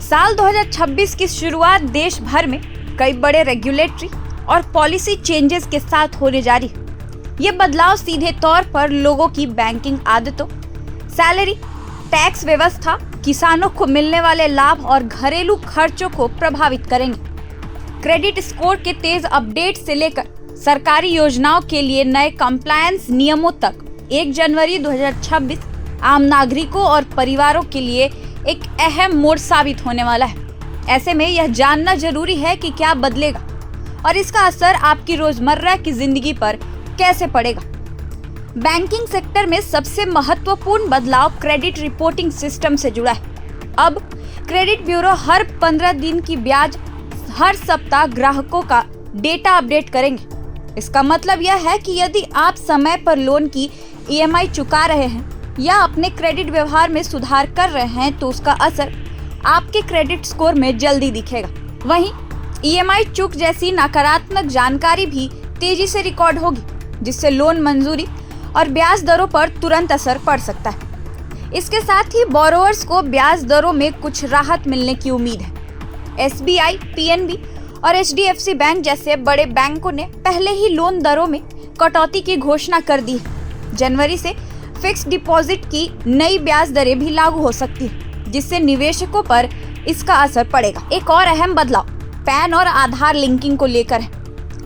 साल 2026 की शुरुआत देश भर में कई बड़े रेगुलेटरी और पॉलिसी चेंजेस के साथ होने जा रही है। ये बदलाव सीधे तौर पर लोगों की बैंकिंग आदतों, सैलरी, टैक्स व्यवस्था, किसानों को मिलने वाले लाभ और घरेलू खर्चों को प्रभावित करेंगे। क्रेडिट स्कोर के तेज अपडेट से लेकर सरकारी योजनाओं के लिए नए कंप्लायंस नियमों तक 1 जनवरी 2026 आम नागरिकों और परिवारों के लिए एक अहम मोड़ साबित होने वाला है। ऐसे में यह जानना जरूरी है कि क्या बदलेगा और इसका असर आपकी रोजमर्रा की जिंदगी पर कैसे पड़ेगा। बैंकिंग सेक्टर में सबसे महत्वपूर्ण बदलाव क्रेडिट रिपोर्टिंग सिस्टम से जुड़ा है। अब क्रेडिट ब्यूरो हर 15 दिन की ब्याज हर सप्ताह ग्राहकों का डेटा अपडेट करेंगे। इसका मतलब यह है कि यदि आप समय पर लोन की EMI चुका रहे हैं या अपने क्रेडिट व्यवहार में सुधार कर रहे हैं तो उसका असर आपके क्रेडिट स्कोर में जल्दी दिखेगा। वहीं EMI चूक जैसी नकारात्मक जानकारी भी तेजी से रिकॉर्ड होगी, जिससे लोन मंजूरी और ब्याज दरों पर तुरंत असर पड़ सकता है। इसके साथ ही बोरोवर्स को ब्याज दरों में कुछ राहत मिलने की उम्मीद है। SBI, PNB और HDFC बैंक जैसे बड़े बैंकों ने पहले ही लोन दरों में कटौती की घोषणा कर दी है। जनवरी से फिक्स्ड डिपॉजिट की नई ब्याज दरें भी लागू हो सकती है, जिससे निवेशकों पर इसका असर पड़ेगा। एक और अहम बदलाव पैन और आधार लिंकिंग को लेकर है।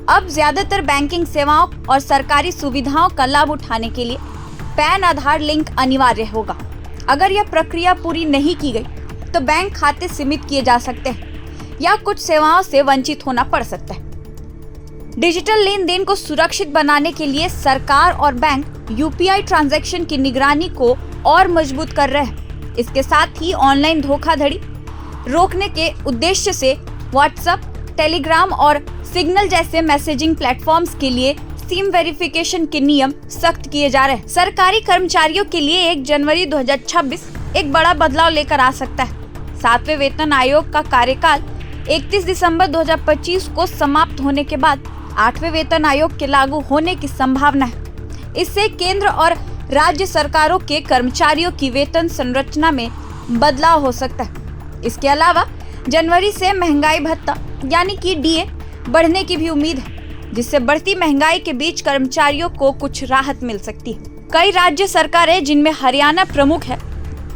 अब ज्यादातर बैंकिंग सेवाओं और सरकारी सुविधाओं का लाभ उठाने के लिए पैन आधार लिंक अनिवार्य होगा। अगर यह प्रक्रिया पूरी नहीं की गई तो बैंक खाते सीमित किए जा सकते हैं या कुछ सेवाओं से वंचित होना पड़ सकता है। डिजिटल लेन देन को सुरक्षित बनाने के लिए सरकार और बैंक UPI ट्रांजैक्शन की निगरानी को और मजबूत कर रहे हैं। इसके साथ ही ऑनलाइन धोखाधड़ी रोकने के उद्देश्य से WhatsApp, Telegram और Signal जैसे मैसेजिंग प्लेटफॉर्म्स के लिए सिम वेरिफिकेशन के नियम सख्त किए जा रहे हैं। सरकारी कर्मचारियों के लिए 1 जनवरी 2026 एक बड़ा बदलाव लेकर आ सकता है। 7वें वेतन आयोग का कार्यकाल 31 दिसंबर 2025 को समाप्त होने के बाद 8वें वेतन आयोग के लागू होने की संभावना है। इससे केंद्र और राज्य सरकारों के कर्मचारियों की वेतन संरचना में बदलाव हो सकता है। इसके अलावा जनवरी से महंगाई भत्ता यानी कि DA बढ़ने की भी उम्मीद है, जिससे बढ़ती महंगाई के बीच कर्मचारियों को कुछ राहत मिल सकती है। कई राज्य सरकारें, जिनमें हरियाणा प्रमुख है,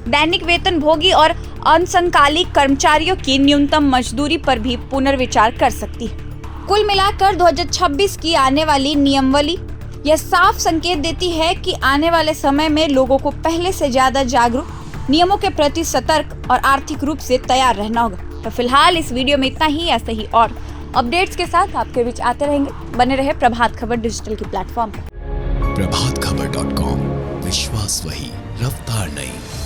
दैनिक वेतन भोगी और अंशकालिक कर्मचारियों की न्यूनतम मजदूरी पर भी पुनर्विचार कर सकती है। कुल मिलाकर 2026 की आने वाली नियमावली यह साफ संकेत देती है कि आने वाले समय में लोगों को पहले से ज्यादा जागरूक, नियमों के प्रति सतर्क और आर्थिक रूप से तैयार रहना होगा। तो फिलहाल इस वीडियो में इतना ही। ऐसे ही और अपडेट्स के साथ आपके बीच आते रहेंगे। बने रहे प्रभात खबर डिजिटल की प्लेटफॉर्म पर। प्रभातखबर.com, विश्वास वही, रफ्तार नहीं।